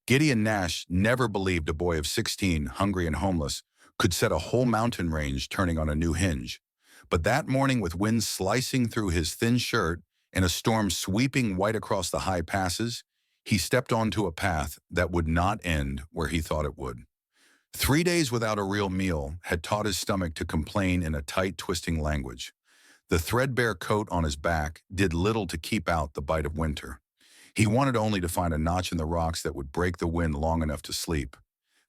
Gideon Nash never believed a boy of 16, hungry and homeless, could set a whole mountain range turning on a new hinge. But that morning, with winds slicing through his thin shirt and a storm sweeping white across the high passes, he stepped onto a path that would not end where he thought it would. 3 days without a real meal had taught his stomach to complain in a tight, twisting language. The threadbare coat on his back did little to keep out the bite of winter. He wanted only to find a notch in the rocks that would break the wind long enough to sleep.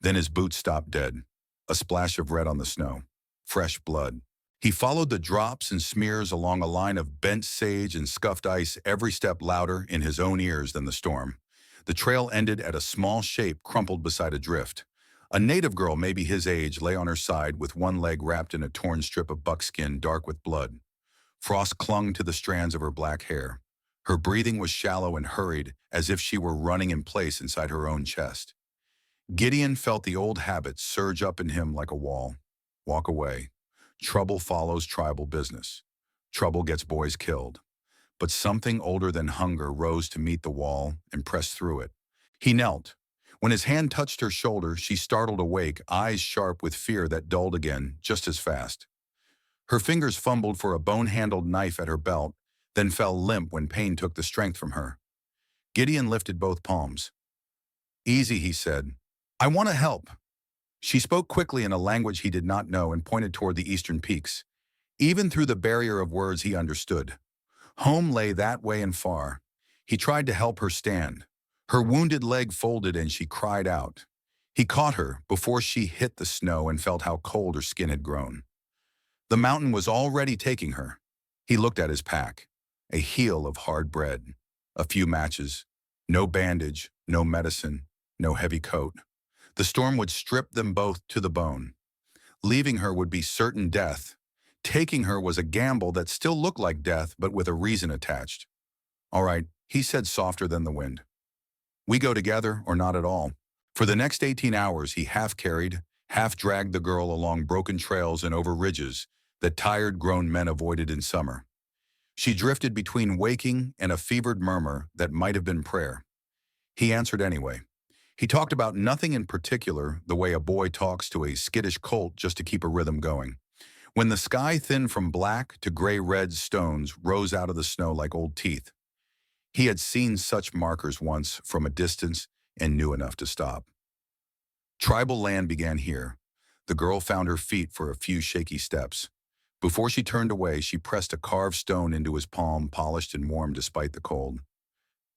Then his boots stopped dead. A splash of red on the snow. Fresh blood. He followed the drops and smears along a line of bent sage and scuffed ice, every step louder in his own ears than the storm. The trail ended at a small shape crumpled beside a drift. A native girl, maybe his age, lay on her side with one leg wrapped in a torn strip of buckskin dark with blood. Frost clung to the strands of her black hair. Her breathing was shallow and hurried, as if she were running in place inside her own chest. Gideon felt the old habits surge up in him like a wall. Walk away. Trouble follows tribal business. Trouble gets boys killed. But something older than hunger rose to meet the wall and pressed through it. He knelt. When his hand touched her shoulder, she startled awake, eyes sharp with fear that dulled again just as fast. Her fingers fumbled for a bone-handled knife at her belt, then fell limp when pain took the strength from her. Gideon lifted both palms. "Easy," he said. "I want to help." She spoke quickly in a language he did not know and pointed toward the eastern peaks. Even through the barrier of words he understood. Home lay that way and far. He tried to help her stand. Her wounded leg folded and she cried out. He caught her before she hit the snow and felt how cold her skin had grown. The mountain was already taking her. He looked at his pack. A heel of hard bread. A few matches. No bandage, no medicine, no heavy coat. The storm would strip them both to the bone. Leaving her would be certain death. Taking her was a gamble that still looked like death, but with a reason attached. "All right," he said softer than the wind. "We go together or not at all." For the next 18 hours, he half carried, half dragged the girl along broken trails and over ridges that tired grown men avoided in summer. She drifted between waking and a fevered murmur that might have been prayer. He answered anyway. He talked about nothing in particular, the way a boy talks to a skittish colt just to keep a rhythm going. When the sky thinned from black to gray-red stones rose out of the snow like old teeth. He had seen such markers once from a distance and knew enough to stop. Tribal land began here. The girl found her feet for a few shaky steps. Before she turned away, she pressed a carved stone into his palm, polished and warm despite the cold.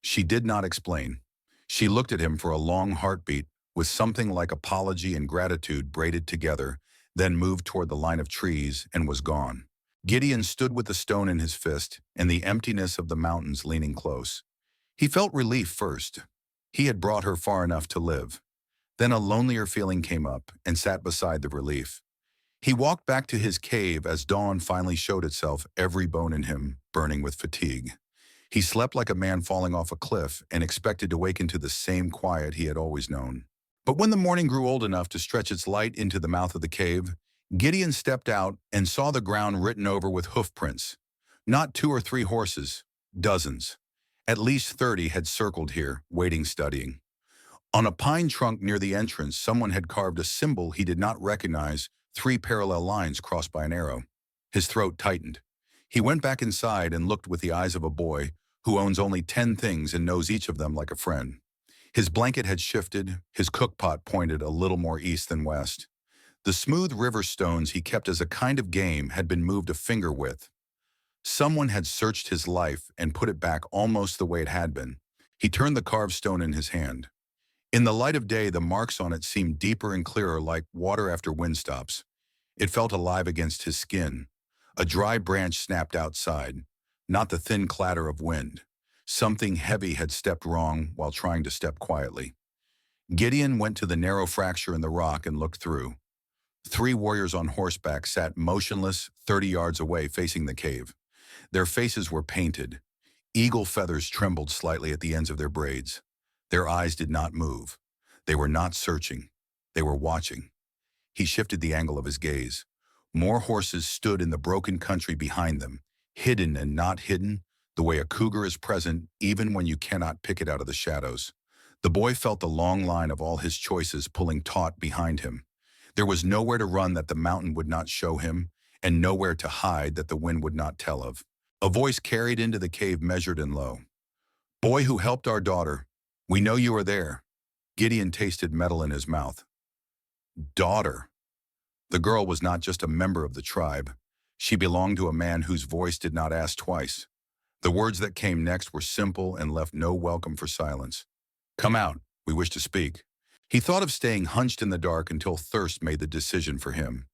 She did not explain. She looked at him for a long heartbeat, with something like apology and gratitude braided together, then moved toward the line of trees and was gone. Gideon stood with the stone in his fist and the emptiness of the mountains leaning close. He felt relief first. He had brought her far enough to live. Then a lonelier feeling came up and sat beside the relief. He walked back to his cave as dawn finally showed itself, every bone in him burning with fatigue. He slept like a man falling off a cliff and expected to wake into the same quiet he had always known. But when the morning grew old enough to stretch its light into the mouth of the cave, Gideon stepped out and saw the ground written over with hoof prints. Not 2 or 3 horses, dozens. At least 30 had circled here, waiting, studying. On a pine trunk near the entrance, someone had carved a symbol he did not recognize, 3 parallel lines crossed by an arrow. His throat tightened. He went back inside and looked with the eyes of a boy who owns only 10 things and knows each of them like a friend. His blanket had shifted, his cookpot pointed a little more east than west. The smooth river stones he kept as a kind of game had been moved a finger width. Someone had searched his life and put it back almost the way it had been. He turned the carved stone in his hand. In the light of day, the marks on it seemed deeper and clearer, like water after wind stops. It felt alive against his skin. A dry branch snapped outside, not the thin clatter of wind. Something heavy had stepped wrong while trying to step quietly. Gideon went to the narrow fracture in the rock and looked through. 3 warriors on horseback sat motionless 30 yards away facing the cave. Their faces were painted. Eagle feathers trembled slightly at the ends of their braids. Their eyes did not move. They were not searching. They were watching. He shifted the angle of his gaze. More horses stood in the broken country behind them, hidden and not hidden, the way a cougar is present even when you cannot pick it out of the shadows. The boy felt the long line of all his choices pulling taut behind him. There was nowhere to run that the mountain would not show him, and nowhere to hide that the wind would not tell of. A voice carried into the cave measured and low. "Boy who helped our daughter, we know you are there." Gideon tasted metal in his mouth. Daughter. The girl was not just a member of the tribe. She belonged to a man whose voice did not ask twice. The words that came next were simple and left no welcome for silence. "Come out, we wish to speak." He thought of staying hunched in the dark until thirst made the decision for him.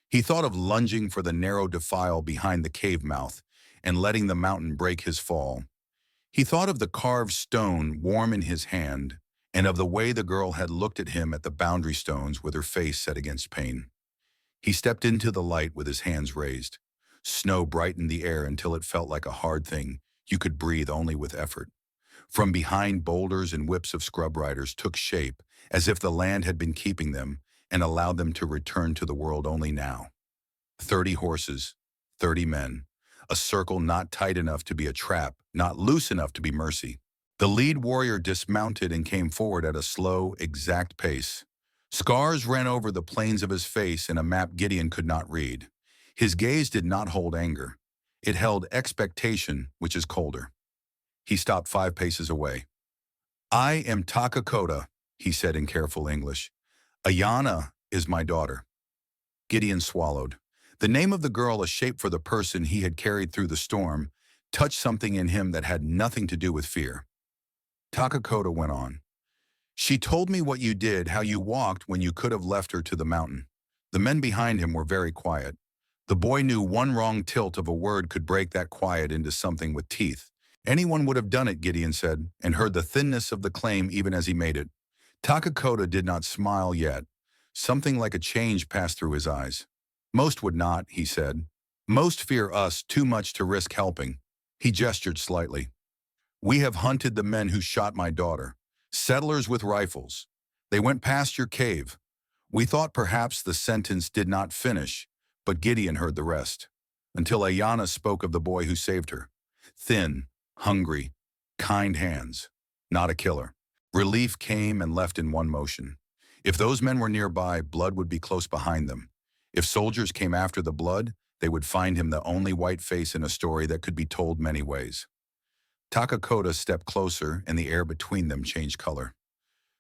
He thought of lunging for the narrow defile behind the cave mouth and letting the mountain break his fall. He thought of the carved stone warm in his hand and of the way the girl had looked at him at the boundary stones with her face set against pain. He stepped into the light with his hands raised. Snow brightened the air until it felt like a hard thing you could breathe only with effort. From behind, boulders and whips of scrub riders took shape, as if the land had been keeping them and allowed them to return to the world only now. 30 horses, 30 men, a circle not tight enough to be a trap, not loose enough to be mercy. The lead warrior dismounted and came forward at a slow, exact pace. Scars ran over the plains of his face in a map Gideon could not read. His gaze did not hold anger. It held expectation, which is colder. He stopped 5 paces away. "I am Takakota," he said in careful English. "Ayana is my daughter." Gideon swallowed. The name of the girl, a shape for the person he had carried through the storm, touched something in him that had nothing to do with fear. Takakota went on. "She told me what you did, how you walked when you could have left her to the mountain." The men behind him were very quiet. The boy knew one wrong tilt of a word could break that quiet into something with teeth. Anyone would have done it, Gideon said, and heard the thinness of the claim even as he made it. Takakota did not smile yet. Something like a change passed through his eyes. "Most would not," he said. "Most fear us too much to risk helping." He gestured slightly. "We have hunted the men who shot my daughter, settlers with rifles. They went past your cave. We thought perhaps the sentence did not finish, but Gideon heard the rest, until Ayana spoke of the boy who saved her. Thin, hungry, kind hands, not a killer. Relief came and left in one motion. If those men were nearby, blood would be close behind them. If soldiers came after the blood, they would find him the only white face in a story that could be told many ways. Takakota stepped closer, and the air between them changed color.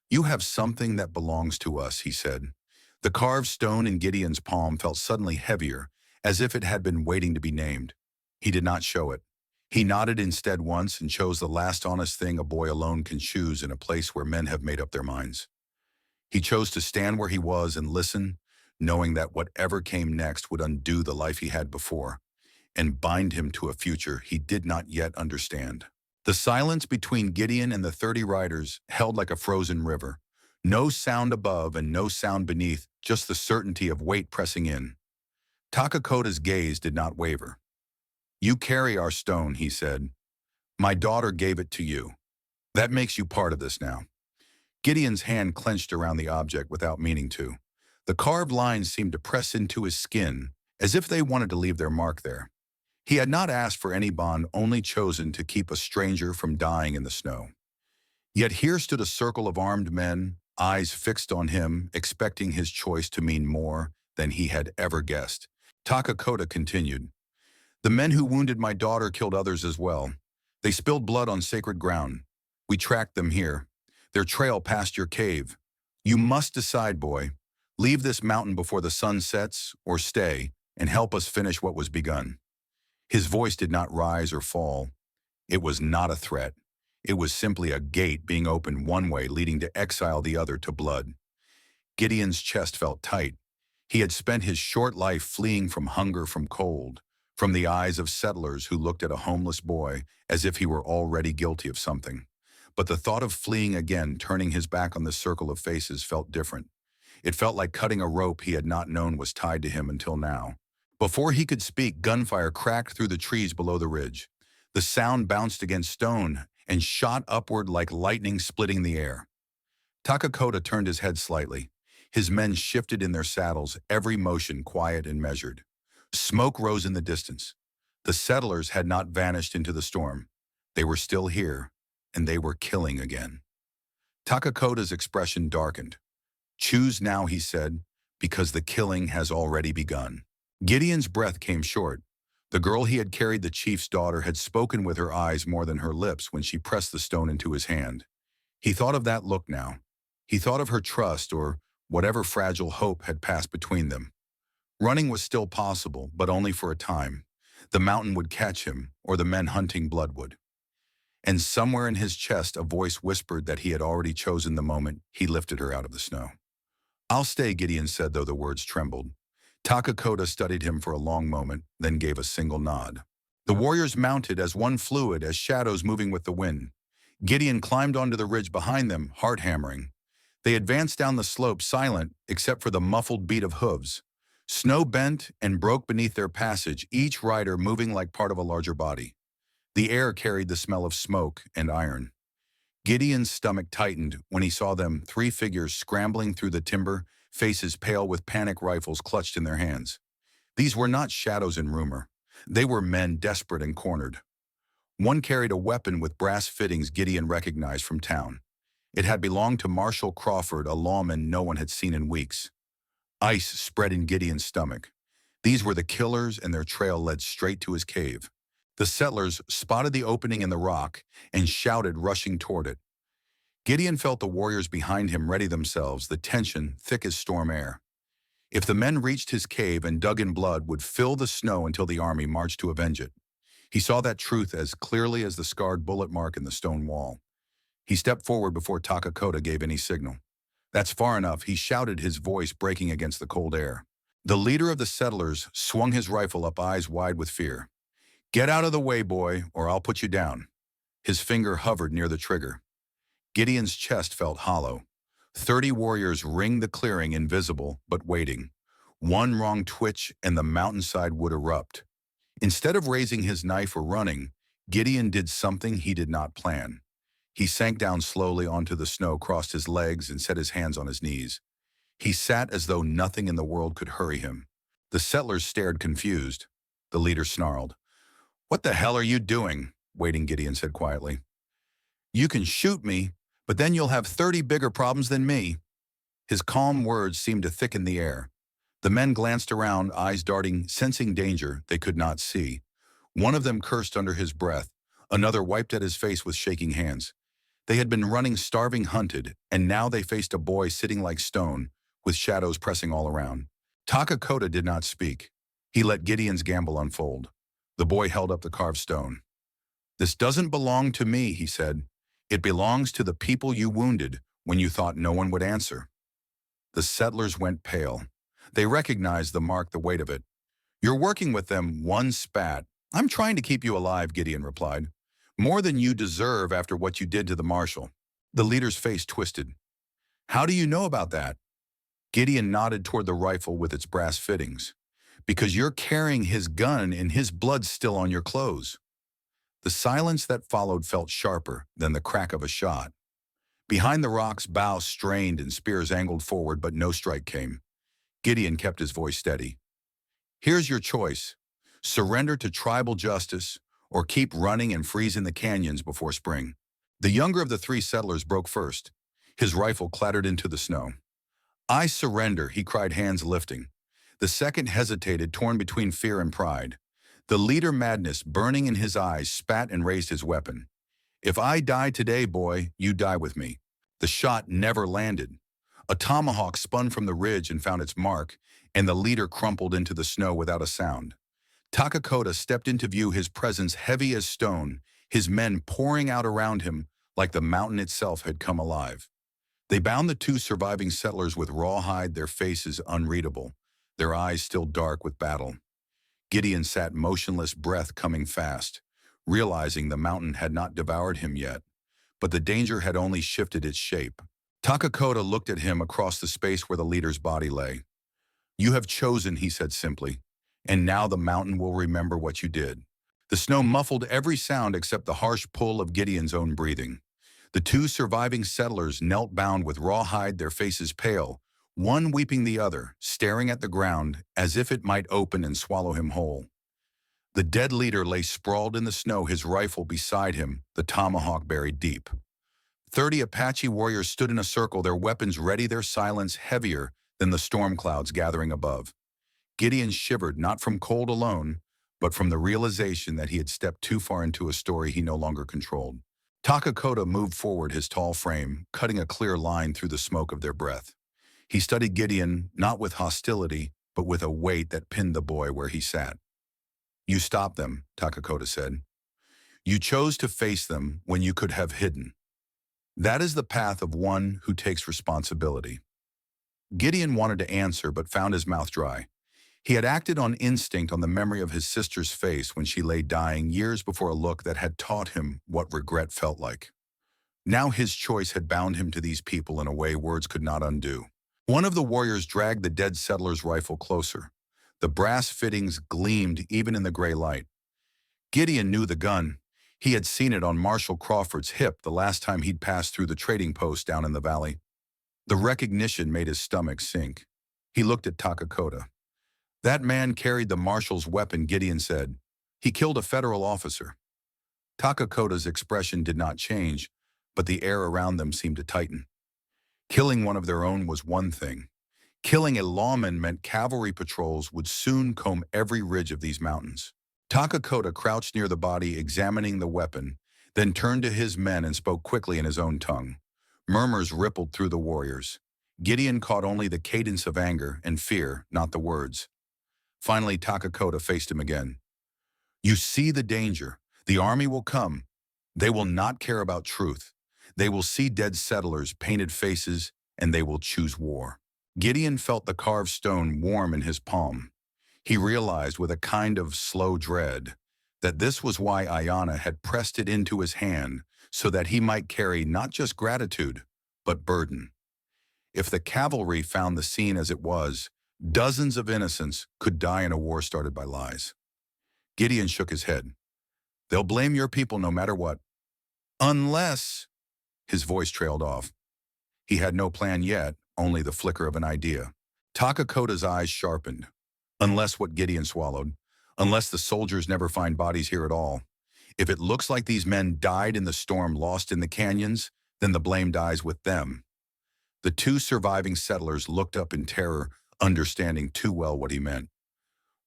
"You have something that belongs to us," he said. The carved stone in Gideon's palm felt suddenly heavier, as if it had been waiting to be named. He did not show it. He nodded instead once and chose the last honest thing a boy alone can choose in a place where men have made up their minds. He chose to stand where he was and listen, knowing that whatever came next would undo the life he had before and bind him to a future he did not yet understand. The silence between Gideon and the 30 riders held like a frozen river. No sound above and no sound beneath, just the certainty of weight pressing in. Takakota's gaze did not waver. "You carry our stone," he said. "My daughter gave it to you. That makes you part of this now." Gideon's hand clenched around the object without meaning to. The carved lines seemed to press into his skin, as if they wanted to leave their mark there. He had not asked for any bond, only chosen to keep a stranger from dying in the snow. Yet here stood a circle of armed men, eyes fixed on him, expecting his choice to mean more than he had ever guessed. Takakota continued. "The men who wounded my daughter killed others as well. They spilled blood on sacred ground. We tracked them here. Their trail past your cave. You must decide, boy. Leave this mountain before the sun sets, or stay and help us finish what was begun." His voice did not rise or fall. It was not a threat. It was simply a gate being opened one way, leading to exile the other to blood. Gideon's chest felt tight. He had spent his short life fleeing from hunger, from cold, from the eyes of settlers who looked at a homeless boy as if he were already guilty of something. But the thought of fleeing again, turning his back on the circle of faces, felt different. It felt like cutting a rope he had not known was tied to him until now. Before he could speak, gunfire cracked through the trees below the ridge. The sound bounced against stone and shot upward like lightning, splitting the air. Takakota turned his head slightly. His men shifted in their saddles, every motion quiet and measured. Smoke rose in the distance. The settlers had not vanished into the storm. They were still here, and they were killing again. Takakota's expression darkened. "Choose now," he said, "because the killing has already begun." Gideon's breath came short. The girl he had carried, the chief's daughter, had spoken with her eyes more than her lips when she pressed the stone into his hand. He thought of that look now. He thought of her trust, or whatever fragile hope had passed between them. Running was still possible, but only for a time. The mountain would catch him, or the men hunting blood would. And somewhere in his chest a voice whispered that he had already chosen the moment he lifted her out of the snow. "I'll stay," Gideon said, though the words trembled. Takakota studied him for a long moment, then gave a single nod. The warriors mounted as one fluid, as shadows moving with the wind. Gideon climbed onto the ridge behind them, heart hammering. They advanced down the slope, silent except for the muffled beat of hooves. Snow bent and broke beneath their passage, each rider moving like part of a larger body. The air carried the smell of smoke and iron. Gideon's stomach tightened when he saw them, three figures scrambling through the timber, faces pale with panic, rifles clutched in their hands. These were not shadows in rumor. They were men desperate and cornered. One carried a weapon with brass fittings Gideon recognized from town. It had belonged to Marshal Crawford, a lawman no one had seen in weeks. Ice spread in Gideon's stomach. These were the killers, and their trail led straight to his cave. The settlers spotted the opening in the rock and shouted, rushing toward it. Gideon felt the warriors behind him ready themselves, the tension thick as storm air. If the men reached his cave and dug in, blood would fill the snow until the army marched to avenge it. He saw that truth as clearly as the scarred bullet mark in the stone wall. He stepped forward before Takakota gave any signal. "That's far enough," he shouted, his voice breaking against the cold air. The leader of the settlers swung his rifle up, eyes wide with fear. "Get out of the way, boy, or I'll put you down." His finger hovered near the trigger. Gideon's chest felt hollow. 30 warriors ringed the clearing, invisible but waiting. One wrong twitch and the mountainside would erupt. Instead of raising his knife or running, Gideon did something he did not plan. He sank down slowly onto the snow, crossed his legs, and set his hands on his knees. He sat as though nothing in the world could hurry him. The settlers stared confused. The leader snarled. "What the hell are you doing?" Waiting, Gideon said quietly. "You can shoot me, but then you'll have 30 bigger problems than me." His calm words seemed to thicken the air. The men glanced around, eyes darting, sensing danger they could not see. One of them cursed under his breath. Another wiped at his face with shaking hands. They had been running, starving, hunted, and now they faced a boy sitting like stone, with shadows pressing all around. Takakota did not speak. He let Gideon's gamble unfold. The boy held up the carved stone. "This doesn't belong to me," he said. "It belongs to the people you wounded when you thought no one would answer." The settlers went pale. They recognized the mark, the weight of it. "You're working with them," one spat. "I'm trying to keep you alive," Gideon replied. "More than you deserve after what you did to the marshal." The leader's face twisted. "How do you know about that?" Gideon nodded toward the rifle with its brass fittings. "Because you're carrying his gun and his blood's still on your clothes." The silence that followed felt sharper than the crack of a shot. Behind the rocks, bows strained and spears angled forward, but no strike came. Gideon kept his voice steady. "Here's your choice. Surrender to tribal justice, or keep running and freeze in the canyons before spring." The younger of the three settlers broke first. His rifle clattered into the snow. "I surrender," he cried, hands lifting. The second hesitated, torn between fear and pride. The leader, madness burning in his eyes, spat and raised his weapon. "If I die today, boy, you die with me." The shot never landed. A tomahawk spun from the ridge and found its mark, and the leader crumpled into the snow without a sound. Takakota stepped into view, his presence heavy as stone, his men pouring out around him like the mountain itself had come alive. They bound the two surviving settlers with rawhide, their faces unreadable, their eyes still dark with battle. Gideon sat motionless, breath coming fast, realizing the mountain had not devoured him yet, but the danger had only shifted its shape. Takakota looked at him across the space where the leader's body lay. "You have chosen," he said simply, "and now the mountain will remember what you did." The snow muffled every sound except the harsh pull of Gideon's own breathing. The two surviving settlers knelt bound with rawhide, their faces pale, one weeping the other, staring at the ground as if it might open and swallow him whole. The dead leader lay sprawled in the snow, his rifle beside him, the tomahawk buried deep. 30 Apache warriors stood in a circle, their weapons ready, their silence heavier than the storm clouds gathering above. Gideon shivered, not from cold alone, but from the realization that he had stepped too far into a story he no longer controlled. Takakota moved forward, his tall frame cutting a clear line through the smoke of their breath. He studied Gideon not with hostility, but with a weight that pinned the boy where he sat. "You stopped them," Takakota said. "You chose to face them when you could have hidden. That is the path of one who takes responsibility." Gideon wanted to answer but found his mouth dry. He had acted on instinct, on the memory of his sister's face when she lay dying years before, a look that had taught him what regret felt like. Now his choice had bound him to these people in a way words could not undo. One of the warriors dragged the dead settler's rifle closer. The brass fittings gleamed even in the gray light. Gideon knew the gun. He had seen it on Marshal Crawford's hip the last time he'd passed through the trading post down in the valley. The recognition made his stomach sink. He looked at Takakota. "That man carried the marshal's weapon," Gideon said. "He killed a federal officer." Takakota's expression did not change, but the air around them seemed to tighten. Killing one of their own was one thing. Killing a lawman meant cavalry patrols would soon comb every ridge of these mountains. Takakota crouched near the body, examining the weapon, then turned to his men and spoke quickly in his own tongue. Murmurs rippled through the warriors. Gideon caught only the cadence of anger and fear, not the words. Finally, Takakota faced him again. "You see the danger. The army will come. They will not care about truth. They will see dead settlers, painted faces, and they will choose war." Gideon felt the carved stone warm in his palm. He realized with a kind of slow dread that this was why Ayana had pressed it into his hand, so that he might carry not just gratitude, but burden. If the cavalry found the scene as it was, dozens of innocents could die in a war started by lies. Gideon shook his head. "They'll blame your people no matter what. Unless—" His voice trailed off. He had no plan yet, only the flicker of an idea. Takakota's eyes sharpened. "Unless what?" Gideon swallowed. "Unless the soldiers never find bodies here at all. If it looks like these men died in the storm, lost in the canyons, then the blame dies with them." The two surviving settlers looked up in terror, understanding too well what he meant.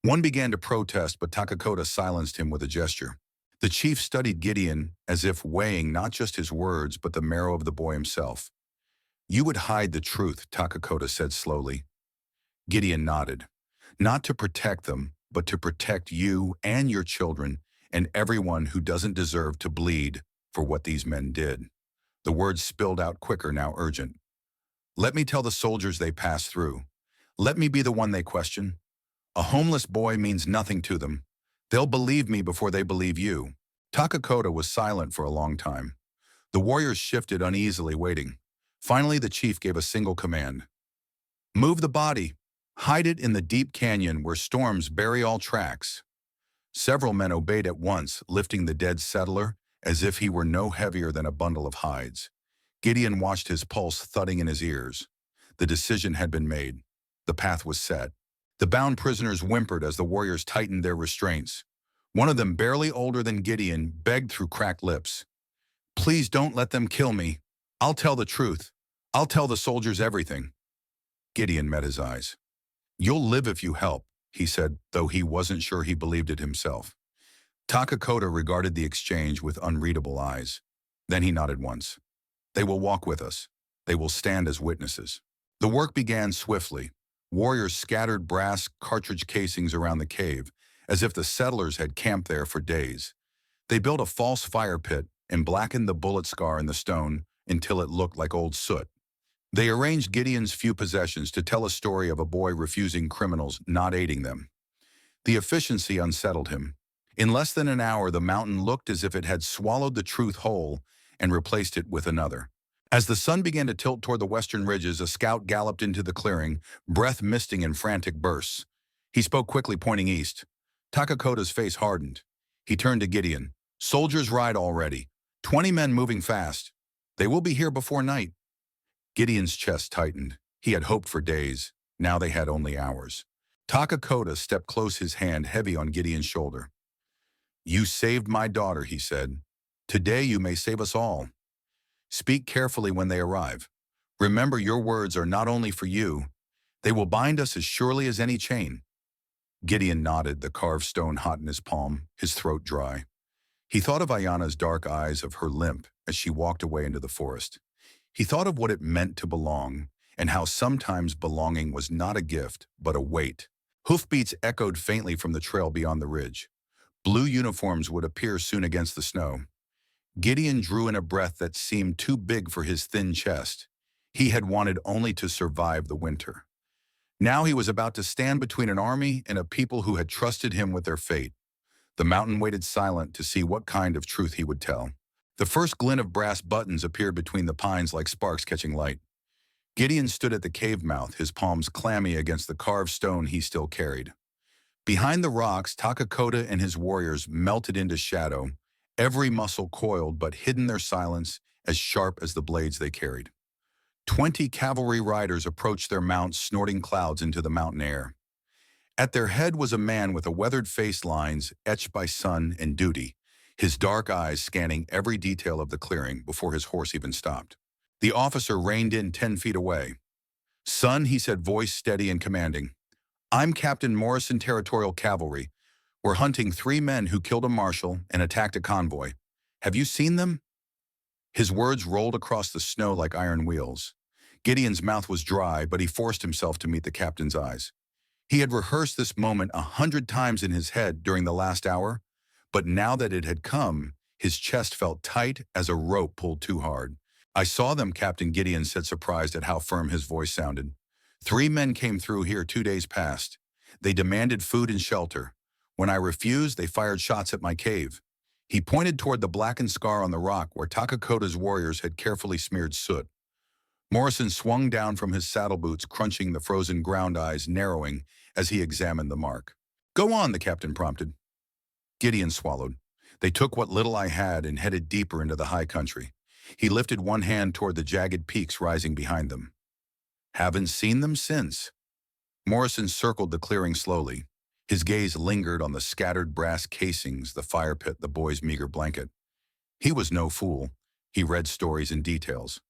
One began to protest, but Takakota silenced him with a gesture. The chief studied Gideon as if weighing not just his words, but the marrow of the boy himself. "You would hide the truth," Takakota said slowly. Gideon nodded. "Not to protect them, but to protect you and your children and everyone who doesn't deserve to bleed for what these men did." The words spilled out quicker, now urgent. "Let me tell the soldiers they pass through. Let me be the one they question. A homeless boy means nothing to them. They'll believe me before they believe you." Takakota was silent for a long time. The warriors shifted uneasily, waiting. Finally, the chief gave a single command. "Move the body. Hide it in the deep canyon where storms bury all tracks." Several men obeyed at once, lifting the dead settler as if he were no heavier than a bundle of hides. Gideon watched, his pulse thudding in his ears. The decision had been made. The path was set. The bound prisoners whimpered as the warriors tightened their restraints. One of them, barely older than Gideon, begged through cracked lips. "Please don't let them kill me. I'll tell the truth. I'll tell the soldiers everything." Gideon met his eyes. "You'll live if you help," he said, though he wasn't sure he believed it himself. Takakota regarded the exchange with unreadable eyes. Then he nodded once. "They will walk with us. They will stand as witnesses." The work began swiftly. Warriors scattered brass cartridge casings around the cave, as if the settlers had camped there for days. They built a false fire pit and blackened the bullet scar in the stone until it looked like old soot. They arranged Gideon's few possessions to tell a story of a boy refusing criminals, not aiding them. The efficiency unsettled him. In less than an hour, the mountain looked as if it had swallowed the truth whole and replaced it with another. As the sun began to tilt toward the western ridges, a scout galloped into the clearing, breath misting in frantic bursts. He spoke quickly, pointing east. Takakota's face hardened. He turned to Gideon. "Soldiers ride already. 20 men moving fast. They will be here before night." Gideon's chest tightened. He had hoped for days. Now they had only hours. Takakota stepped close, his hand heavy on Gideon's shoulder. "You saved my daughter," he said. "Today you may save us all." Speak carefully when they arrive. Remember, your words are not only for you, they will bind us as surely as any chain." Gideon nodded, the carved stone hot in his palm, his throat dry. He thought of Ayana's dark eyes, of her limp as she walked away into the forest. He thought of what it meant to belong, and how sometimes belonging was not a gift, but a weight. Hoofbeats echoed faintly from the trail beyond the ridge. Blue uniforms would appear soon against the snow. Gideon drew in a breath that seemed too big for his thin chest. He had wanted only to survive the winter. Now he was about to stand between an army and a people who had trusted him with their fate. The mountain waited silent to see what kind of truth he would tell. The first glint of brass buttons appeared between the pines like sparks catching light. Gideon stood at the cave mouth, his palms clammy against the carved stone he still carried. Behind the rocks, Takakota and his warriors melted into shadow, every muscle coiled but hidden their silence as sharp as the blades they carried. 20 cavalry riders approached their mounts, snorting clouds into the mountain air. At their head was a man with a weathered face, lines etched by sun and duty, his dark eyes scanning every detail of the clearing before his horse even stopped. The officer reined in 10 feet away. "Son," he said, voice steady and commanding, "I'm Captain Morrison, Territorial Cavalry. We're hunting 3 men who killed a marshal and attacked a convoy. Have you seen them?" His words rolled across the snow like iron wheels. Gideon's mouth was dry, but he forced himself to meet the captain's eyes. He had rehearsed this moment 100 times in his head during the last hour, but now that it had come, his chest felt tight as a rope pulled too hard. "I saw them," Captain Gideon said, surprised at how firm his voice sounded. 3 men came through here 2 days past. They demanded food and shelter. When I refused, they fired shots at my cave." He pointed toward the blackened scar on the rock where Takakota's warriors had carefully smeared soot. Morrison swung down from his saddle boots, crunching the frozen ground, eyes narrowing as he examined the mark. "Go on," the captain prompted. Gideon swallowed. "They took what little I had and headed deeper into the high country." He lifted one hand toward the jagged peaks rising behind them. "Haven't seen them since." Morrison circled the clearing slowly. His gaze lingered on the scattered brass casings, the fire pit, the boy's meager blanket. He was no fool. He read stories and details.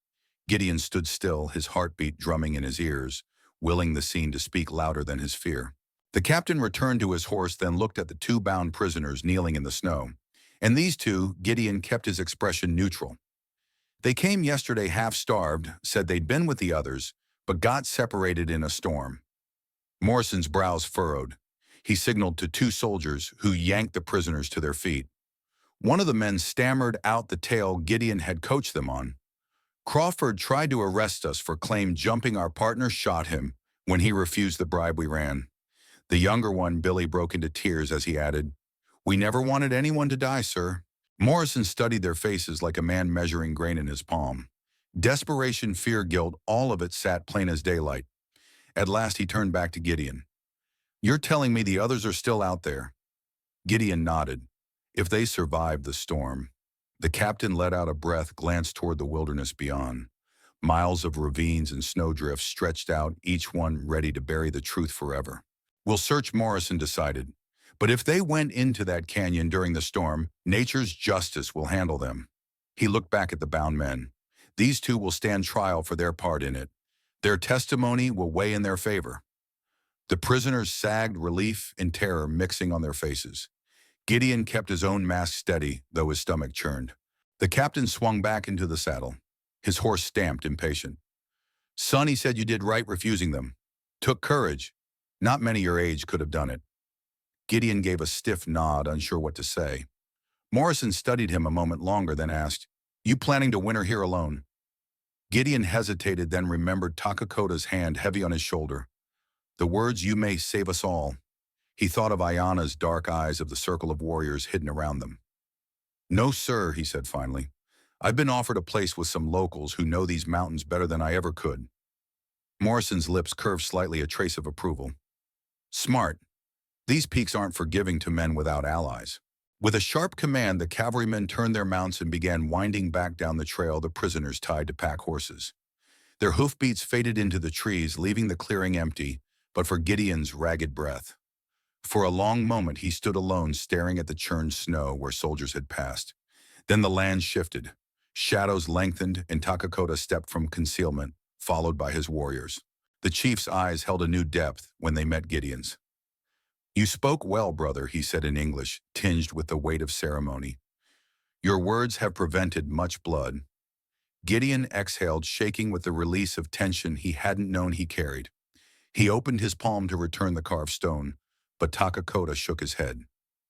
Gideon stood still, his heartbeat drumming in his ears, willing the scene to speak louder than his fear. The captain returned to his horse, then looked at the 2 bound prisoners kneeling in the snow. And these 2, Gideon kept his expression neutral. "They came yesterday half-starved, said they'd been with the others, but got separated in a storm." Morrison's brows furrowed. He signaled to 2 soldiers who yanked the prisoners to their feet. One of the men stammered out the tale Gideon had coached them on. "Crawford tried to arrest us for claim jumping. Our partner shot him when he refused the bribe we ran." The younger one, Billy, broke into tears as he added, "We never wanted anyone to die, sir." Morrison studied their faces like a man measuring grain in his palm. Desperation, fear, guilt, all of it sat plain as daylight. At last he turned back to Gideon. "You're telling me the others are still out there?" Gideon nodded. "If they survived the storm." The captain let out a breath, glanced toward the wilderness beyond. Miles of ravines and snowdrifts stretched out, each one ready to bury the truth forever. "We'll search," Morrison decided. "But if they went into that canyon during the storm, nature's justice will handle them." He looked back at the bound men. "These 2 will stand trial for their part in it. Their testimony will weigh in their favor." The prisoners sagged, relief and terror mixing on their faces. Gideon kept his own mask steady, though his stomach churned. The captain swung back into the saddle. His horse stamped, impatient. "Son," he said, "you did right refusing them. Took courage. Not many your age could have done it." Gideon gave a stiff nod, unsure what to say. Morrison studied him a moment longer, then asked, "You planning to winter here alone?" Gideon hesitated, then remembered Takakota's hand heavy on his shoulder. The words, "You may save us all." He thought of Ayana's dark eyes, of the circle of warriors hidden around them. "No, sir," he said finally. "I've been offered a place with some locals who know these mountains better than I ever could." Morrison's lips curved slightly, a trace of approval. "Smart. These peaks aren't forgiving to men without allies." With a sharp command, the cavalrymen turned their mounts and began winding back down the trail, the prisoners tied to pack horses. Their hoofbeats faded into the trees, leaving the clearing empty, but for Gideon's ragged breath. For a long moment he stood alone, staring at the churned snow where soldiers had passed. Then the land shifted. Shadows lengthened and Takakota stepped from concealment, followed by his warriors. The chief's eyes held a new depth when they met Gideon's. "You spoke well, brother," he said in English, tinged with the weight of ceremony. "Your words have prevented much blood." Gideon exhaled, shaking with the release of tension he hadn't known he carried. He opened his palm to return the carved stone, but Takakota shook his head.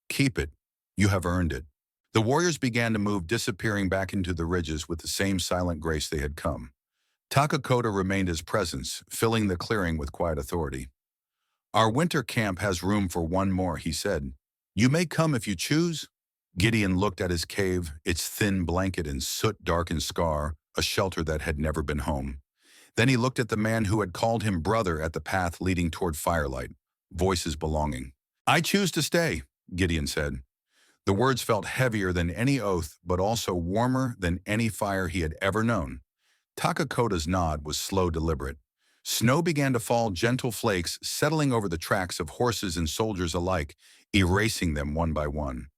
"Keep it. You have earned it." The warriors began to move, disappearing back into the ridges with the same silent grace they had come. Takakota remained his presence, filling the clearing with quiet authority. "Our winter camp has room for one more," he said. "You may come if you choose." Gideon looked at his cave, its thin blanket and soot-darkened scar, a shelter that had never been home. Then he looked at the man who had called him brother at the path leading toward firelight, voices belonging. "I choose to stay," Gideon said. The words felt heavier than any oath, but also warmer than any fire he had ever known. Takakota's nod was slow, deliberate. Snow began to fall, gentle flakes settling over the tracks of horses and soldiers alike, erasing them one by one.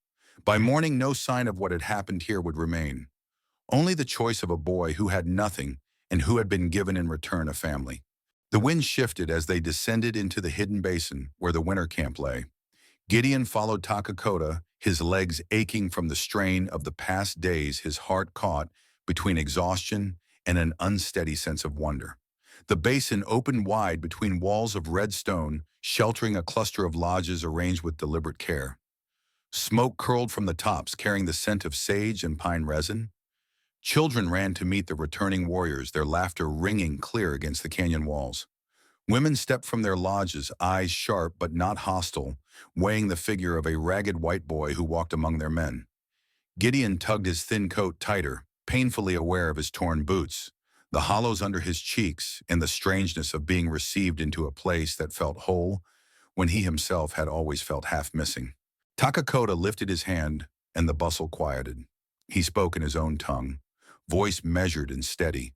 By morning, no sign of what had happened here would remain. Only the choice of a boy who had nothing and who had been given in return a family. The wind shifted as they descended into the hidden basin where the winter camp lay. Gideon followed Takakota, his legs aching from the strain of the past days, his heart caught between exhaustion and an unsteady sense of wonder. The basin opened wide between walls of red stone, sheltering a cluster of lodges arranged with deliberate care. Smoke curled from the tops, carrying the scent of sage and pine resin. Children ran to meet the returning warriors, their laughter ringing clear against the canyon walls. Women stepped from their lodges, eyes sharp but not hostile, weighing the figure of a ragged white boy who walked among their men. Gideon tugged his thin coat tighter, painfully aware of his torn boots, the hollows under his cheeks, and the strangeness of being received into a place that felt whole when he himself had always felt half missing. Takakota lifted his hand, and the bustle quieted. He spoke in his own tongue, voice measured and steady.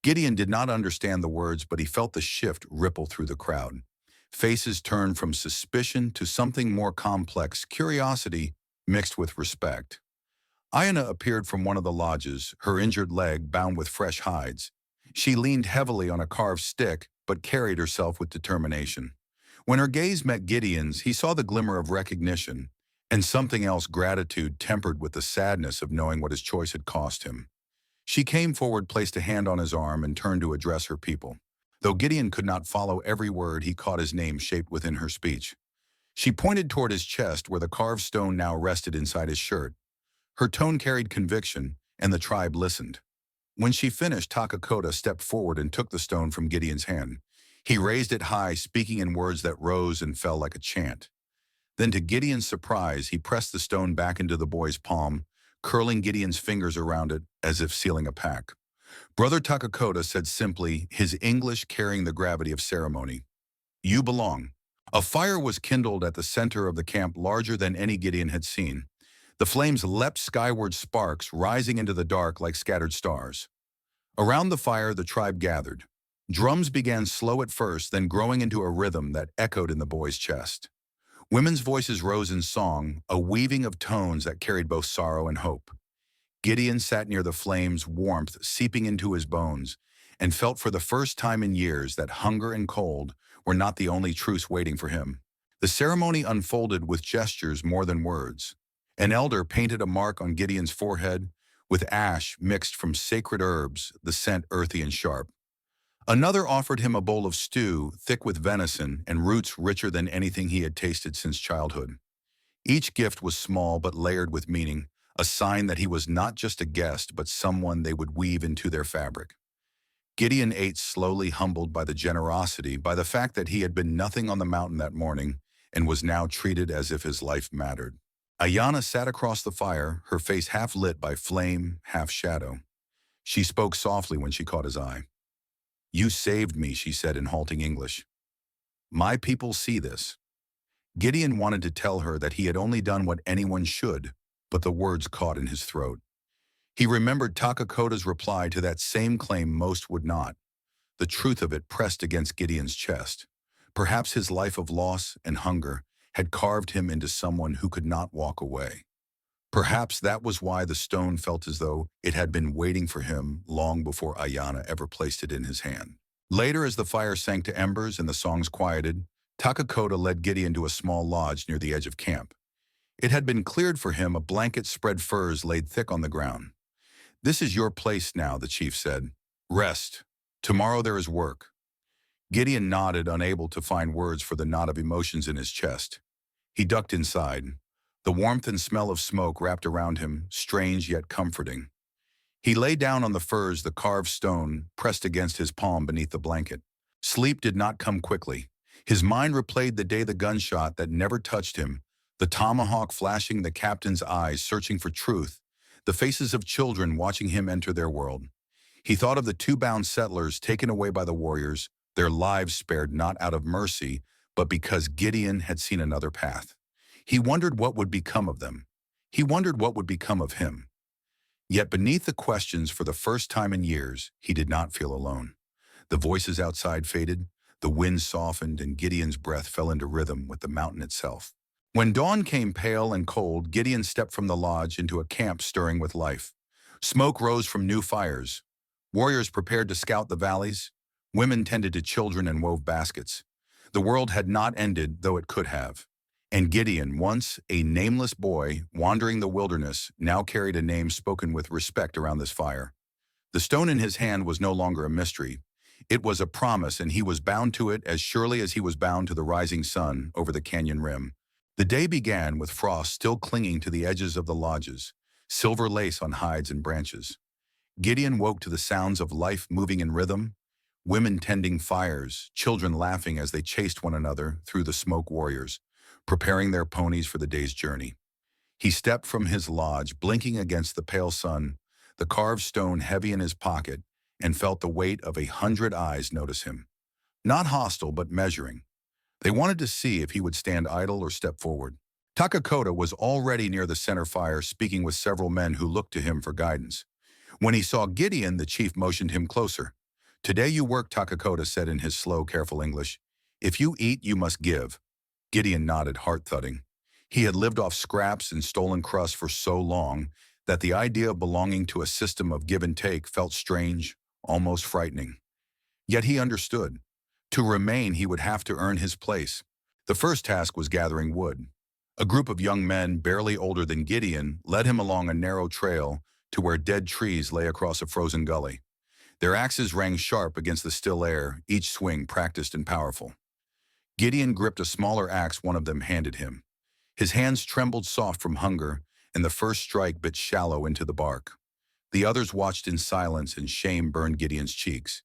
Gideon did not understand the words, but he felt the shift ripple through the crowd. Faces turned from suspicion to something more complex, curiosity mixed with respect. Ayana appeared from one of the lodges, her injured leg bound with fresh hides. She leaned heavily on a carved stick, but carried herself with determination. When her gaze met Gideon's, he saw the glimmer of recognition, and something else, gratitude tempered with the sadness of knowing what his choice had cost him. She came forward, placed a hand on his arm, and turned to address her people. Though Gideon could not follow every word, he caught his name shaped within her speech. She pointed toward his chest, where the carved stone now rested inside his shirt. Her tone carried conviction, and the tribe listened. When she finished, Takakota stepped forward and took the stone from Gideon's hand. He raised it high, speaking in words that rose and fell like a chant. Then, to Gideon's surprise, he pressed the stone back into the boy's palm, curling Gideon's fingers around it as if sealing a pact. Brother Takakota said simply, his English carrying the gravity of ceremony, "You belong." A fire was kindled at the center of the camp, larger than any Gideon had seen. The flames leapt skyward, sparks rising into the dark like scattered stars. Around the fire, the tribe gathered. Drums began slow at first, then growing into a rhythm that echoed in the boy's chest. Women's voices rose in song, a weaving of tones that carried both sorrow and hope. Gideon sat near the flames, warmth seeping into his bones, and felt for the first time in years that hunger and cold were not the only truce waiting for him. The ceremony unfolded with gestures more than words. An elder painted a mark on Gideon's forehead with ash mixed from sacred herbs, the scent earthy and sharp. Another offered him a bowl of stew, thick with venison and roots richer than anything he had tasted since childhood. Each gift was small but layered with meaning, a sign that he was not just a guest, but someone they would weave into their fabric. Gideon ate slowly, humbled by the generosity, by the fact that he had been nothing on the mountain that morning and was now treated as if his life mattered. Ayana sat across the fire, her face half lit by flame, half shadow. She spoke softly when she caught his eye. "You saved me," she said in halting English. "My people see this." Gideon wanted to tell her that he had only done what anyone should, but the words caught in his throat. He remembered Takakota's reply to that same claim most would not. The truth of it pressed against Gideon's chest. Perhaps his life of loss and hunger had carved him into someone who could not walk away. Perhaps that was why the stone felt as though it had been waiting for him long before Ayana ever placed it in his hand. Later, as the fire sank to embers and the songs quieted, Takakota led Gideon to a small lodge near the edge of camp. It had been cleared for him, a blanket spread furs laid thick on the ground. "This is your place now," the chief said. "Rest. Tomorrow there is work." Gideon nodded, unable to find words for the knot of emotions in his chest. He ducked inside. The warmth and smell of smoke wrapped around him, strange yet comforting. He lay down on the furs, the carved stone pressed against his palm beneath the blanket. Sleep did not come quickly. His mind replayed the day, the gunshot that never touched him, the tomahawk flashing, the captain's eyes searching for truth, the faces of children watching him enter their world. He thought of the two bound settlers taken away by the warriors, their lives spared not out of mercy, but because Gideon had seen another path. He wondered what would become of them. He wondered what would become of him. Yet beneath the questions, for the first time in years, he did not feel alone. The voices outside faded, the wind softened, and Gideon's breath fell into rhythm with the mountain itself. When dawn came pale and cold, Gideon stepped from the lodge into a camp stirring with life. Smoke rose from new fires. Warriors prepared to scout the valleys. Women tended to children and wove baskets. The world had not ended, though it could have. And Gideon, once a nameless boy wandering the wilderness, now carried a name spoken with respect around this fire. The stone in his hand was no longer a mystery. It was a promise, and he was bound to it as surely as he was bound to the rising sun over the canyon rim. The day began with frost still clinging to the edges of the lodges, silver lace on hides and branches. Gideon woke to the sounds of life moving in rhythm, women tending fires, children laughing as they chased one another through the smoke, warriors preparing their ponies for the day's journey. He stepped from his lodge, blinking against the pale sun, the carved stone heavy in his pocket, and felt the weight of 100 eyes notice him. Not hostile, but measuring. They wanted to see if he would stand idle or step forward. Takakota was already near the center fire, speaking with several men who looked to him for guidance. When he saw Gideon, the chief motioned him closer. "Today you work," Takakota said in his slow, careful English. "If you eat, you must give." Gideon nodded, heart thudding. He had lived off scraps and stolen crusts for so long that the idea of belonging to a system of give and take felt strange, almost frightening. Yet he understood. To remain, he would have to earn his place. The first task was gathering wood. A group of young men, barely older than Gideon, led him along a narrow trail to where dead trees lay across a frozen gully. Their axes rang sharp against the still air, each swing practiced and powerful. Gideon gripped a smaller axe one of them handed him. His hands trembled soft from hunger, and the first strike bit shallow into the bark. The others watched in silence, and shame burned Gideon's cheeks.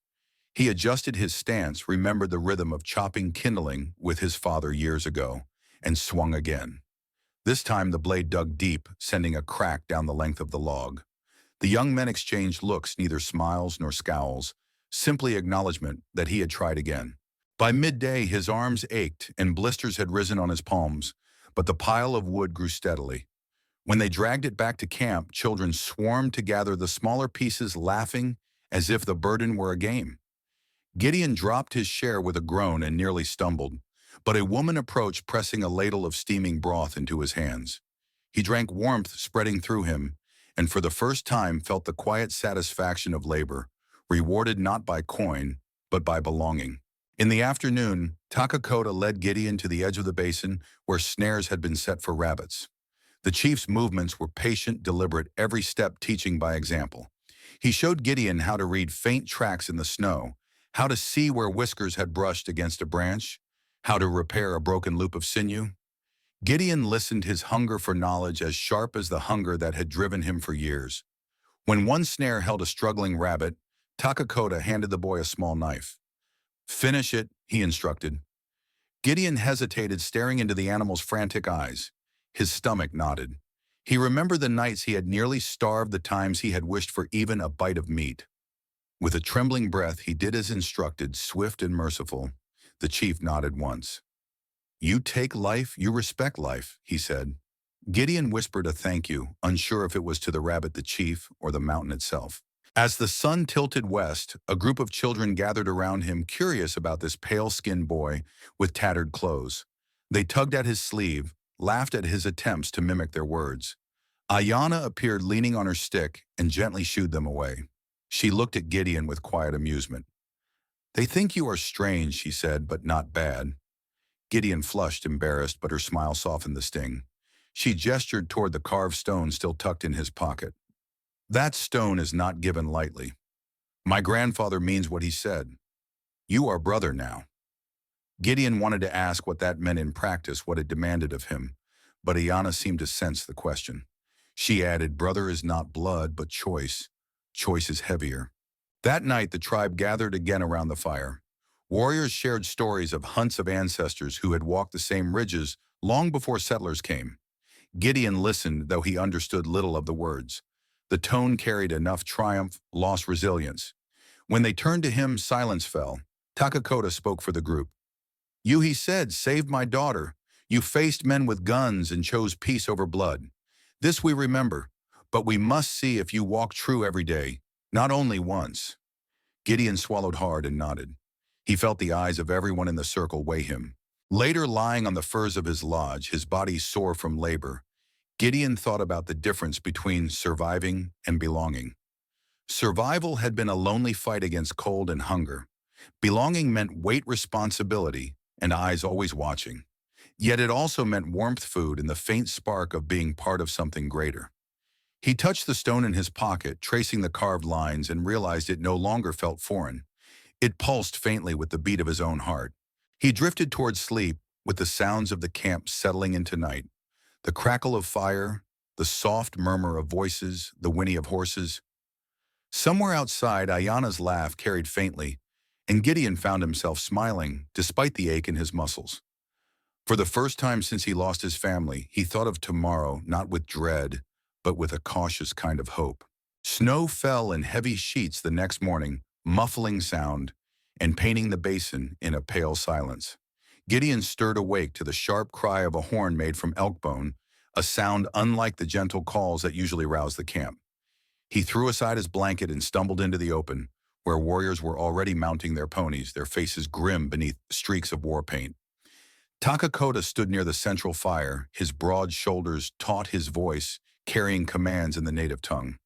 He adjusted his stance, remembered the rhythm of chopping kindling with his father years ago, and swung again. This time the blade dug deep, sending a crack down the length of the log. The young men exchanged looks, neither smiles nor scowls, simply acknowledgement that he had tried again. By midday, his arms ached and blisters had risen on his palms, but the pile of wood grew steadily. When they dragged it back to camp, children swarmed to gather the smaller pieces, laughing as if the burden were a game. Gideon dropped his share with a groan and nearly stumbled, but a woman approached, pressing a ladle of steaming broth into his hands. He drank, warmth spreading through him, and for the first time felt the quiet satisfaction of labor, rewarded not by coin, but by belonging. In the afternoon, Takakota led Gideon to the edge of the basin where snares had been set for rabbits. The chief's movements were patient, deliberate, every step teaching by example. He showed Gideon how to read faint tracks in the snow, how to see where whiskers had brushed against a branch, how to repair a broken loop of sinew. Gideon listened, his hunger for knowledge as sharp as the hunger that had driven him for years. When one snare held a struggling rabbit, Takakota handed the boy a small knife. "Finish it," he instructed. Gideon hesitated, staring into the animal's frantic eyes. His stomach knotted. He remembered the nights he had nearly starved, the times he had wished for even a bite of meat. With a trembling breath, he did as instructed, swift and merciful. The chief nodded once. "You take life, you respect life," he said. Gideon whispered a thank you, unsure if it was to the rabbit, the chief, or the mountain itself. As the sun tilted west, a group of children gathered around him, curious about this pale-skinned boy with tattered clothes. They tugged at his sleeve, laughed at his attempts to mimic their words. Ayanna appeared leaning on her stick and gently shooed them away. She looked at Gideon with quiet amusement. "They think you are strange," she said, "but not bad." Gideon flushed, embarrassed, but her smile softened the sting. She gestured toward the carved stone still tucked in his pocket. "That stone is not given lightly. My grandfather means what he said. You are brother now." Gideon wanted to ask what that meant in practice, what it demanded of him, but Ayanna seemed to sense the question. She added, "Brother is not blood, but choice. Choice is heavier." That night, the tribe gathered again around the fire. Warriors shared stories of hunts of ancestors who had walked the same ridges long before settlers came. Gideon listened, though he understood little of the words. The tone carried enough triumph, lost resilience. When they turned to him, silence fell. Takakota spoke for the group. "You," he said, "saved my daughter. You faced men with guns and chose peace over blood. This we remember, but we must see if you walk true every day, not only once." Gideon swallowed hard and nodded. He felt the eyes of everyone in the circle weigh him. Later, lying on the furs of his lodge, his body sore from labor, Gideon thought about the difference between surviving and belonging. Survival had been a lonely fight against cold and hunger. Belonging meant weight, responsibility, and eyes always watching. Yet it also meant warmth, food, and the faint spark of being part of something greater. He touched the stone in his pocket, tracing the carved lines, and realized it no longer felt foreign. It pulsed faintly with the beat of his own heart. He drifted towards sleep, with the sounds of the camp settling into night. The crackle of fire, the soft murmur of voices, the whinny of horses. Somewhere outside, Ayanna's laugh carried faintly, and Gideon found himself smiling, despite the ache in his muscles. For the first time since he lost his family, he thought of tomorrow not with dread, but with a cautious kind of hope. Snow fell in heavy sheets the next morning, muffling sound, and painting the basin in a pale silence. Gideon stirred awake to the sharp cry of a horn made from elk bone, a sound unlike the gentle calls that usually rouse the camp. He threw aside his blanket and stumbled into the open, where warriors were already mounting their ponies, their faces grim beneath streaks of war paint. Takakota stood near the central fire, his broad shoulders taut, his voice carrying commands in the native tongue.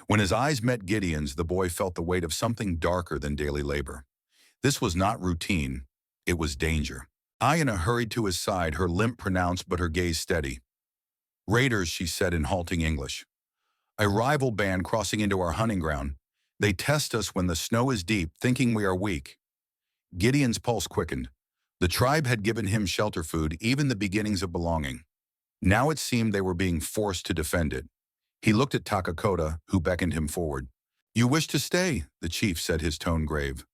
When his eyes met Gideon's, the boy felt the weight of something darker than daily labor. This was not routine, it was danger. Ayanna hurried to his side, her limp pronounced but her gaze steady. "Raiders," she said in halting English. "A rival band crossing into our hunting ground. They test us when the snow is deep, thinking we are weak." Gideon's pulse quickened. The tribe had given him shelter, food, even the beginnings of belonging. Now it seemed they were being forced to defend it. He looked at Takakota, who beckoned him forward. "You wish to stay," the chief said, his tone grave.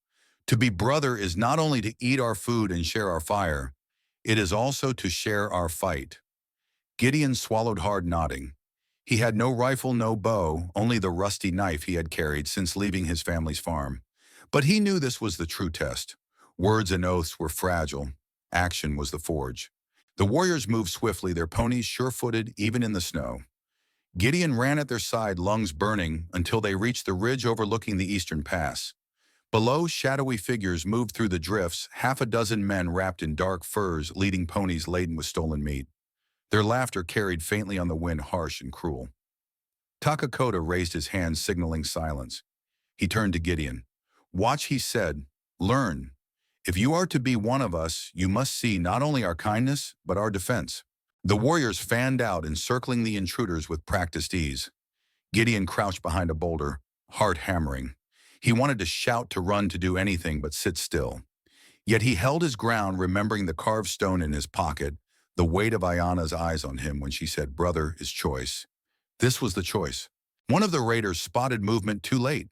"To be brother is not only to eat our food and share our fire, it is also to share our fight." Gideon swallowed hard, nodding. He had no rifle, no bow, only the rusty knife he had carried since leaving his family's farm. But he knew this was the true test. Words and oaths were fragile. Action was the forge. The warriors moved swiftly, their ponies sure-footed even in the snow. Gideon ran at their side, lungs burning, until they reached the ridge overlooking the eastern pass. Below, shadowy figures moved through the drifts, half a dozen men wrapped in dark furs leading ponies laden with stolen meat. Their laughter carried faintly on the wind, harsh and cruel. Takakota raised his hand, signaling silence. He turned to Gideon. "Watch," he said. "Learn. If you are to be one of us, you must see not only our kindness, but our defense." The warriors fanned out, encircling the intruders with practiced ease. Gideon crouched behind a boulder, heart hammering. He wanted to shout, to run, to do anything but sit still. Yet he held his ground, remembering the carved stone in his pocket, the weight of Ayanna's eyes on him when she said, "Brother is choice." This was the choice. One of the raiders spotted movement too late.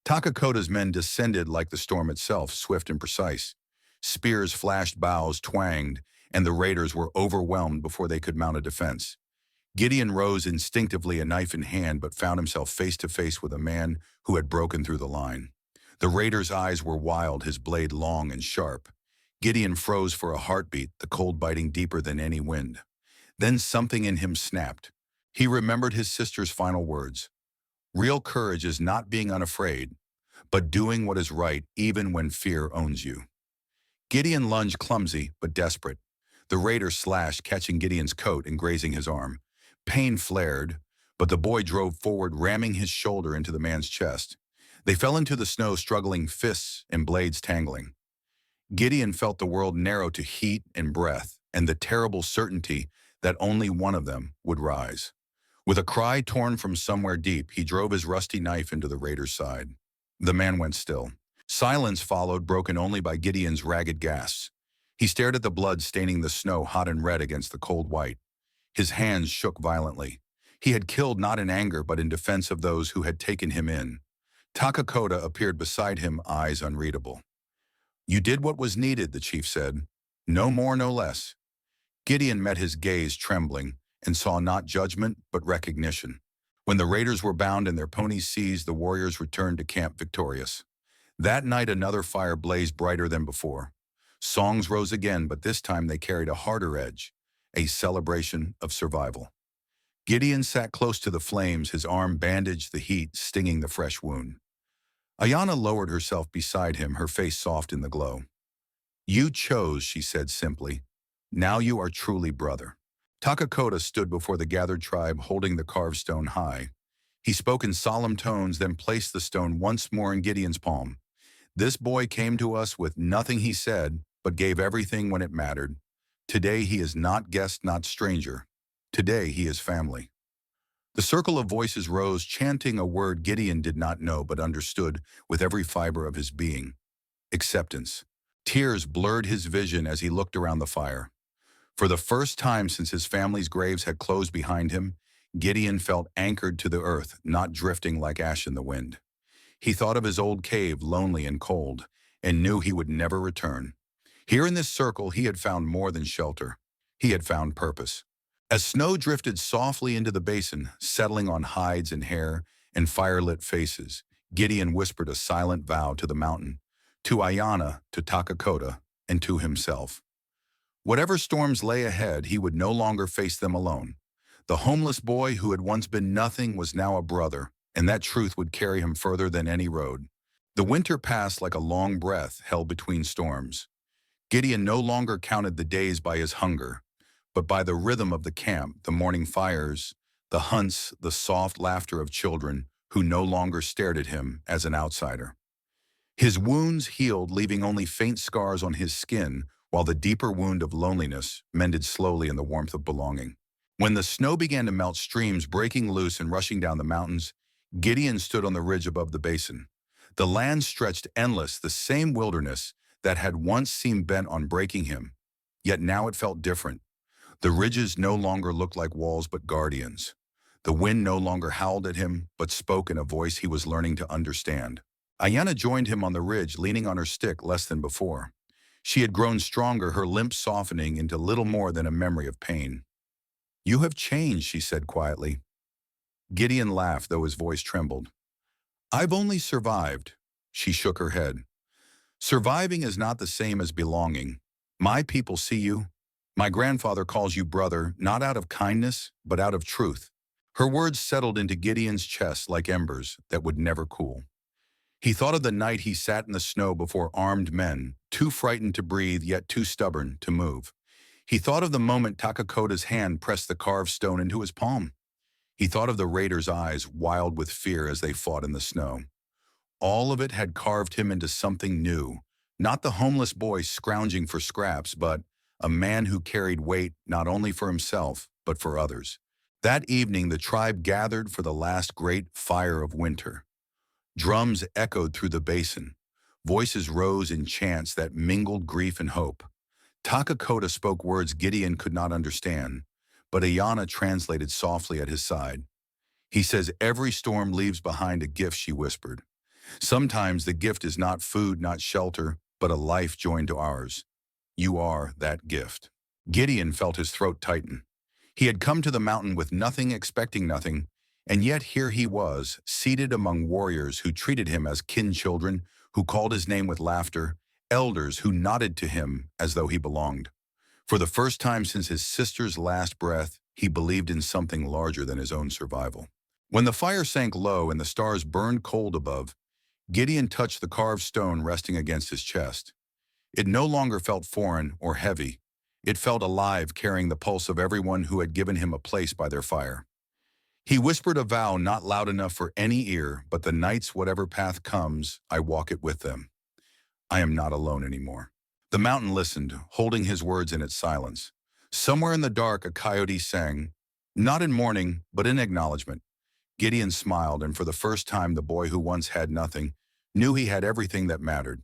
Takakota's men descended like the storm itself, swift and precise. Spears flashed, bows twanged, and the raiders were overwhelmed before they could mount a defense. Gideon rose instinctively, a knife in hand, but found himself face to face with a man who had broken through the line. The raider's eyes were wild, his blade long and sharp. Gideon froze for a heartbeat, the cold biting deeper than any wind. Then something in him snapped. He remembered his sister's final words. Real courage is not being unafraid, but doing what is right even when fear owns you. Gideon lunged, clumsy but desperate. The raider slashed, catching Gideon's coat and grazing his arm. Pain flared, But the boy drove forward, ramming his shoulder into the man's chest. They fell into the snow, struggling, fists and blades tangling. Gideon felt the world narrow to heat and breath, and the terrible certainty that only one of them would rise. With a cry torn from somewhere deep, he drove his rusty knife into the raider's side. The man went still. Silence followed, broken only by Gideon's ragged gasps. He stared at the blood staining the snow, hot and red against the cold white. His hands shook violently. He had killed not in anger, but in defense of those who had taken him in. Takakota appeared beside him, eyes unreadable. "You did what was needed," the chief said. "No more, no less." Gideon met his gaze, trembling, and saw not judgment, but recognition. When the raiders were bound and their ponies seized, the warriors returned to camp victorious. That night another fire blazed brighter than before. Songs rose again, but this time they carried a harder edge, a celebration of survival. Gideon sat close to the flames, his arm bandaged, the heat stinging the fresh wound. Ayana lowered herself beside him, her face soft in the glow. "You chose," she said simply. "Now you are truly brother." Takakota stood before the gathered tribe, holding the carved stone high. He spoke in solemn tones, then placed the stone once more in Gideon's palm. "This boy came to us with nothing," he said, "but gave everything when it mattered. Today he is not guest, not stranger. Today he is family." The circle of voices rose, chanting a word Gideon did not know but understood with every fiber of his being. Acceptance. Tears blurred his vision as he looked around the fire. For the first time since his family's graves had closed behind him, Gideon felt anchored to the earth, not drifting like ash in the wind. He thought of his old cave, lonely and cold, and knew he would never return. Here in this circle he had found more than shelter. He had found purpose. As snow drifted softly into the basin, settling on hides and hair and fire-lit faces, Gideon whispered a silent vow to the mountain, to Ayana, to Takakota, and to himself. Whatever storms lay ahead, he would no longer face them alone. The homeless boy who had once been nothing was now a brother, and that truth would carry him further than any road. The winter passed like a long breath held between storms. Gideon no longer counted the days by his hunger, but by the rhythm of the camp, the morning fires, the hunts, the soft laughter of children who no longer stared at him as an outsider. His wounds healed, leaving only faint scars on his skin, while the deeper wound of loneliness mended slowly in the warmth of belonging. When the snow began to melt, streams breaking loose and rushing down the mountains, Gideon stood on the ridge above the basin. The land stretched endless, the same wilderness that had once seemed bent on breaking him. Yet now it felt different. The ridges no longer looked like walls but guardians. The wind no longer howled at him, but spoke in a voice he was learning to understand. Ayana joined him on the ridge, leaning on her stick less than before. She had grown stronger, her limp softening into little more than a memory of pain. "You have changed," she said quietly. Gideon laughed, though his voice trembled. "I've only survived." She shook her head. "Surviving is not the same as belonging. My people see you. My grandfather calls you brother, not out of kindness, but out of truth." Her words settled into Gideon's chest like embers that would never cool. He thought of the night he sat in the snow before armed men, too frightened to breathe, yet too stubborn to move. He thought of the moment Takakota's hand pressed the carved stone into his palm. He thought of the raiders' eyes, wild with fear as they fought in the snow. All of it had carved him into something new, not the homeless boy scrounging for scraps, but a man who carried weight not only for himself, but for others. That evening, the tribe gathered for the last great fire of winter. Drums echoed through the basin. Voices rose in chants that mingled grief and hope. Takakota spoke words Gideon could not understand, but Ayana translated softly at his side. "He says every storm leaves behind a gift," she whispered. "Sometimes the gift is not food, not shelter, but a life joined to ours. You are that gift." Gideon felt his throat tighten. He had come to the mountain with nothing, expecting nothing, and yet here he was, seated among warriors who treated him as kin children, who called his name with laughter, elders who nodded to him as though he belonged. For the first time since his sister's last breath, he believed in something larger than his own survival. When the fire sank low and the stars burned cold above, Gideon touched the carved stone resting against his chest. It no longer felt foreign or heavy. It felt alive, carrying the pulse of everyone who had given him a place by their fire. He whispered a vow not loud enough for any ear, but the nights whatever path comes, I walk it with them. I am not alone anymore. The mountain listened, holding his words in its silence. Somewhere in the dark, a coyote sang, not in mourning, but in acknowledgement. Gideon smiled, and for the first time the boy who once had nothing knew he had everything that mattered.